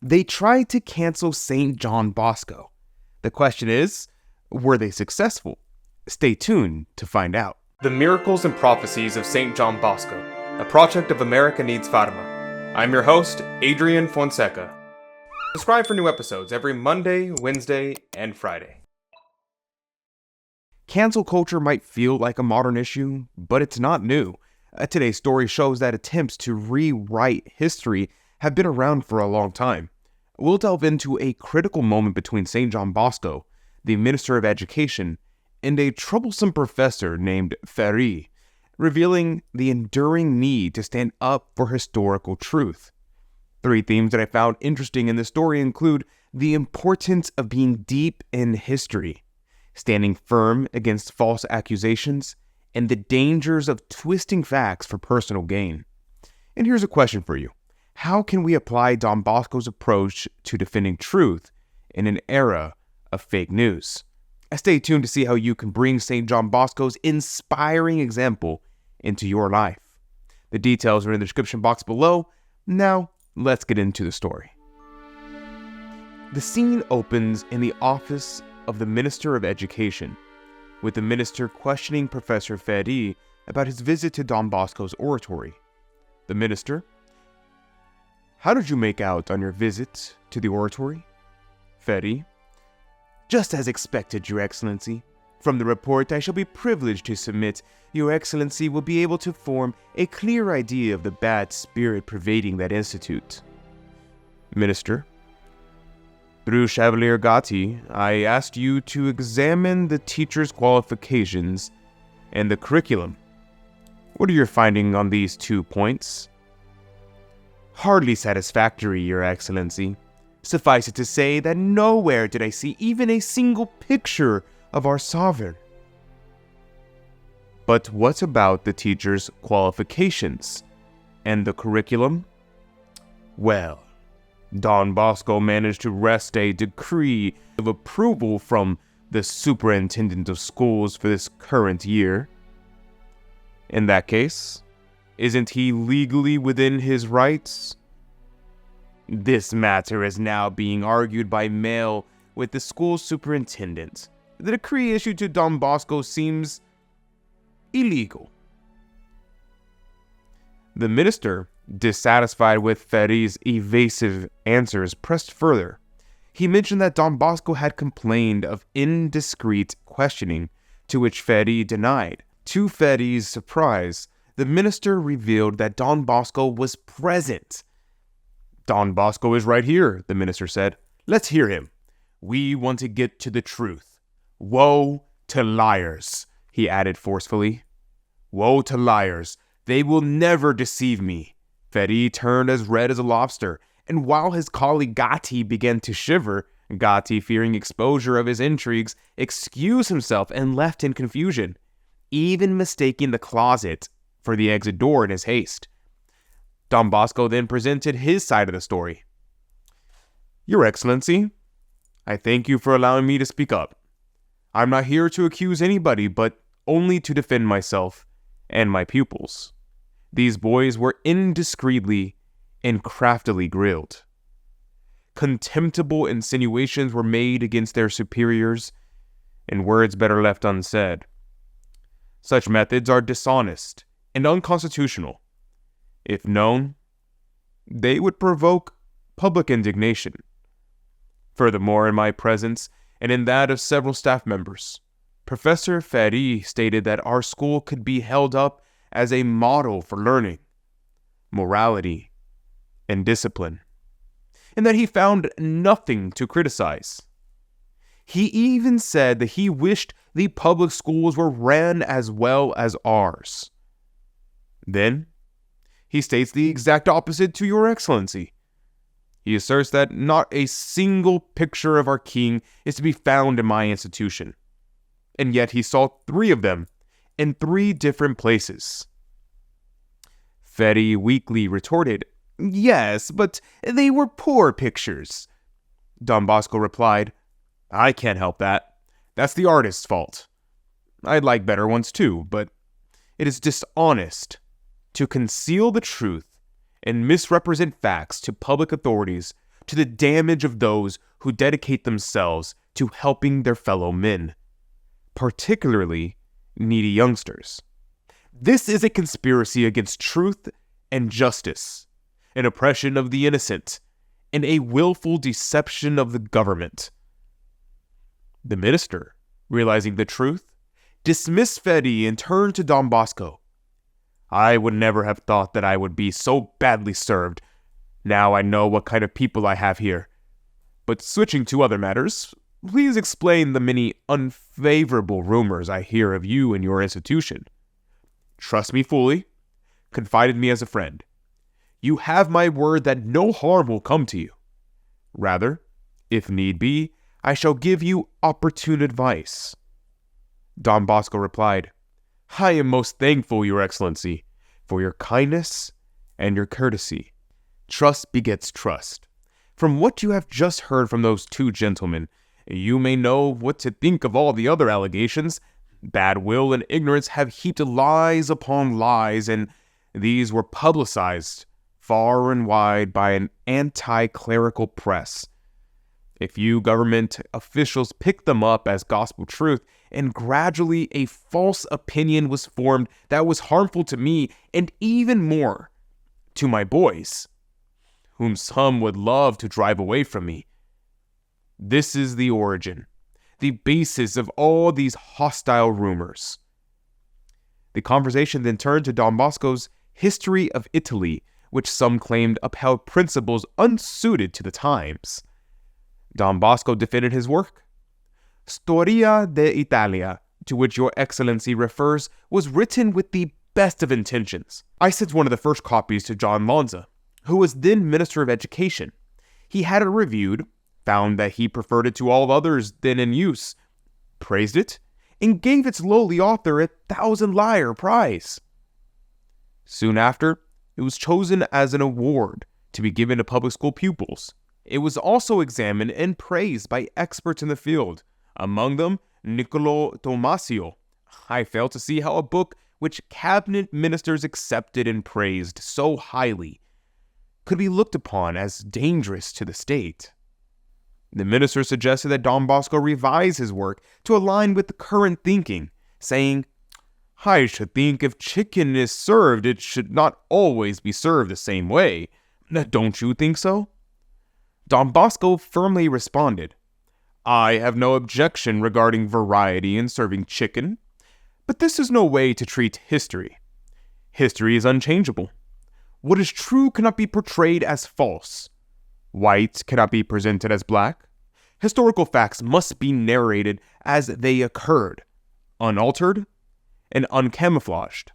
They tried to cancel Saint John Bosco. The question is, were they successful? Stay tuned to find out. The Miracles and Prophecies of Saint John Bosco, a project of America Needs Fatima. I'm your host, Adrian Fonseca. Subscribe for new episodes every Monday, Wednesday, and Friday. Cancel culture might feel like a modern issue, but it's not new. Today's story shows that attempts to rewrite history have been around for a long time. We'll delve into a critical moment between Saint John Bosco, the Minister of Education, and a troublesome professor named Ferri, revealing the enduring need to stand up for historical truth. 3 themes that I found interesting in this story include the importance of being deep in history, standing firm against false accusations, and the dangers of twisting facts for personal gain. And here's a question for you. How can we apply Don Bosco's approach to defending truth in an era of fake news? Stay tuned to see how you can bring Saint John Bosco's inspiring example into your life. The details are in the description box below. Now, let's get into the story. The scene opens in the office of the Minister of Education, with the minister questioning Professor Ferri about his visit to Don Bosco's oratory. The minister: "How did you make out on your visit to the oratory?" Ferri: "Just as expected, Your Excellency. From the report I shall be privileged to submit, Your Excellency will be able to form a clear idea of the bad spirit pervading that institute." Minister: "Through Chevalier Gatti, I asked you to examine the teacher's qualifications and the curriculum. What are your findings on these 2 points?" "Hardly satisfactory, Your Excellency. Suffice it to say that nowhere did I see even a single picture of our sovereign." "But what about the teacher's qualifications and the curriculum?" "Well, Don Bosco managed to wrest a decree of approval from the superintendent of schools for this current year." "In that case, isn't he legally within his rights?" "This matter is now being argued by mail with the school superintendent. The decree issued to Don Bosco seems illegal." The minister, dissatisfied with Ferri's evasive answers, pressed further. He mentioned that Don Bosco had complained of indiscreet questioning, to which Ferri denied. To Ferri's surprise, the minister revealed that Don Bosco was present. "Don Bosco is right here," the minister said. "Let's hear him. We want to get to the truth. Woe to liars," he added forcefully. "Woe to liars. They will never deceive me." Ferri turned as red as a lobster, and while his colleague Gatti began to shiver, Gatti, fearing exposure of his intrigues, excused himself and left in confusion, even mistaking the closet for the exit door in his haste. Don Bosco then presented his side of the story. "Your Excellency, I thank you for allowing me to speak up. I'm not here to accuse anybody, but only to defend myself and my pupils. These boys were indiscreetly and craftily grilled. Contemptible insinuations were made against their superiors, and words better left unsaid. Such methods are dishonest and unconstitutional. If known, they would provoke public indignation. Furthermore, in my presence and in that of several staff members, Professor Ferri stated that our school could be held up as a model for learning, morality, and discipline, and that he found nothing to criticize. He even said that he wished the public schools were ran as well as ours. Then, he states the exact opposite to Your Excellency. He asserts that not a single picture of our king is to be found in my institution, and yet he saw 3 of them in 3 different places." Ferri weakly retorted, "Yes, but they were poor pictures." Don Bosco replied, "I can't help that. That's the artist's fault. I'd like better ones too, but it is dishonest to conceal the truth and misrepresent facts to public authorities to the damage of those who dedicate themselves to helping their fellow men, particularly needy youngsters. This is a conspiracy against truth and justice, an oppression of the innocent, and a willful deception of the government. The minister, realizing the truth, dismissed Ferri and turned to Don Bosco. I would never have thought that I would be so badly served. Now I know what kind of people I have here. But switching to other matters, please explain the many unfavorable rumors I hear of you and your institution. Trust me fully. Confide in me as a friend. You have my word that no harm will come to you. Rather, if need be, I shall give you opportune advice. Don Bosco replied, I am most thankful, Your Excellency, for your kindness and your courtesy. Trust begets trust. From what you have just heard from those two gentlemen, you may know what to think of all the other allegations. Bad will and ignorance have heaped lies upon lies, and these were publicized far and wide by an anti-clerical press. If you government officials picked them up as gospel truth, and gradually a false opinion was formed that was harmful to me and even more to my boys, whom some would love to drive away from me. This is the origin, the basis of all these hostile rumors. The conversation then turned to Don Bosco's History of Italy, which some claimed upheld principles unsuited to the times. Don Bosco defended his work. Storia d'Italia, to which Your Excellency refers, was written with the best of intentions. I sent one of the first copies to John Lanza, who was then Minister of Education. He had it reviewed, found that he preferred it to all others then in use, praised it, and gave its lowly author a 1,000 prize. Soon after, it was chosen as an award to be given to public school pupils. It was also examined and praised by experts in the field, among them Niccolo Tomasio. I fail to see how a book which cabinet ministers accepted and praised so highly could be looked upon as dangerous to the state. The minister suggested that Don Bosco revise his work to align with the current thinking, saying, I should think if chicken is served, it should not always be served the same way. Don't you think so? Don Bosco firmly responded, I have no objection regarding variety in serving chicken, but this is no way to treat history. History is unchangeable. What is true cannot be portrayed as false. White cannot be presented as black. Historical facts must be narrated as they occurred, unaltered and uncamouflaged.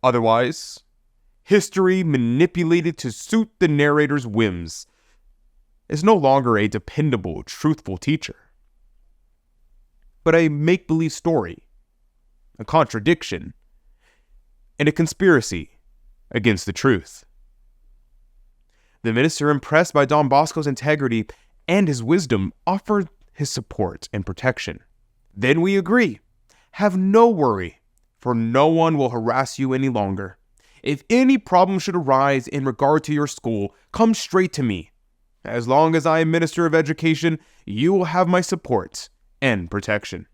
Otherwise, history manipulated to suit the narrator's whims is no longer a dependable, truthful teacher, but a make-believe story, a contradiction, and a conspiracy against the truth. The minister, impressed by Don Bosco's integrity and his wisdom, offered his support and protection. Then we agree. Have no worry, for no one will harass you any longer. If any problem should arise in regard to your school, come straight to me. As long as I am Minister of Education, you will have my support and protection.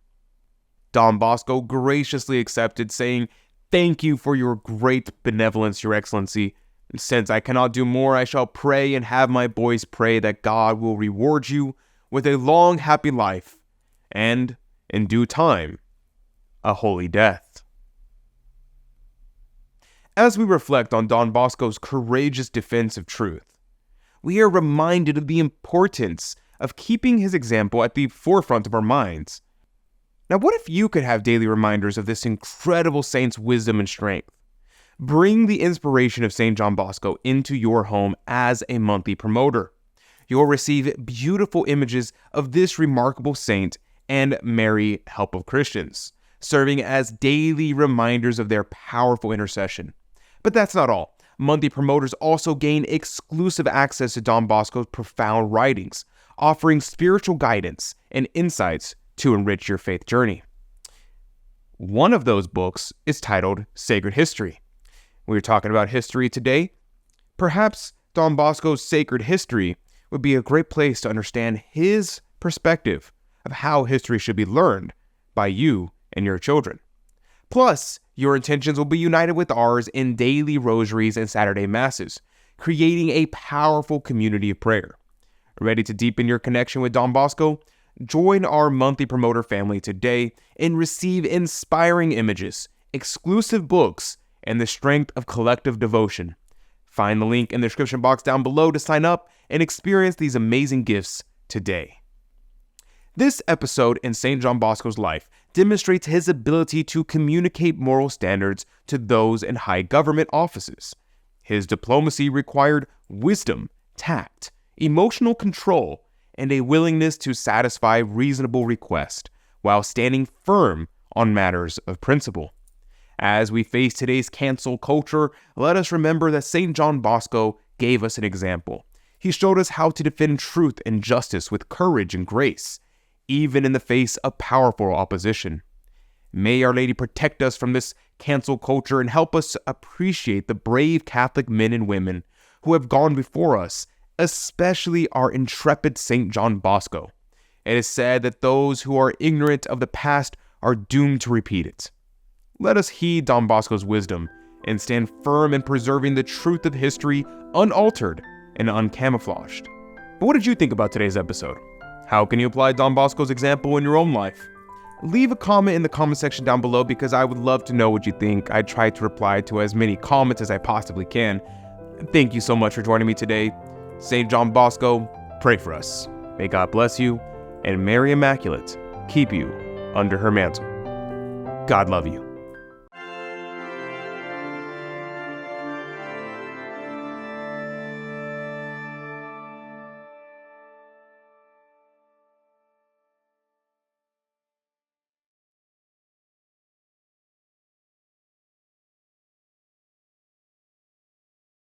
Don Bosco graciously accepted, saying, Thank you for your great benevolence, Your Excellency. Since I cannot do more, I shall pray and have my boys pray that God will reward you with a long, happy life, and, in due time, a holy death. As we reflect on Don Bosco's courageous defense of truth, we are reminded of the importance of keeping his example at the forefront of our minds. Now, what if you could have daily reminders of this incredible saint's wisdom and strength? Bring the inspiration of Saint John Bosco into your home as a monthly promoter. You'll receive beautiful images of this remarkable saint and Mary, help of Christians, serving as daily reminders of their powerful intercession. But that's not all. Monthly promoters also gain exclusive access to Don Bosco's profound writings, offering spiritual guidance and insights to enrich your faith journey. One of those books is titled Sacred History. We're talking about history today. Perhaps Don Bosco's sacred history would be a great place to understand his perspective of how history should be learned by you and your children. Plus, your intentions will be united with ours in daily rosaries and Saturday masses, creating a powerful community of prayer. Ready to deepen your connection with Don Bosco? Join our monthly promoter family today and receive inspiring images, exclusive books, and the strength of collective devotion. Find the link in the description box down below to sign up and experience these amazing gifts today. This episode in Saint John Bosco's life demonstrates his ability to communicate moral standards to those in high government offices. His diplomacy required wisdom, tact, emotional control, and a willingness to satisfy reasonable requests while standing firm on matters of principle. As we face today's cancel culture, let us remember that Saint John Bosco gave us an example. He showed us how to defend truth and justice with courage and grace, even in the face of powerful opposition. May Our Lady protect us from this cancel culture and help us appreciate the brave Catholic men and women who have gone before us, especially our intrepid Saint John Bosco. It is said that those who are ignorant of the past are doomed to repeat it. Let us heed Don Bosco's wisdom and stand firm in preserving the truth of history unaltered and uncamouflaged. But what did you think about today's episode? How can you apply Don Bosco's example in your own life? Leave a comment in the comment section down below because I would love to know what you think. I try to reply to as many comments as I possibly can. Thank you so much for joining me today. Saint John Bosco, pray for us. May God bless you, and Mary Immaculate keep you under her mantle. God love you.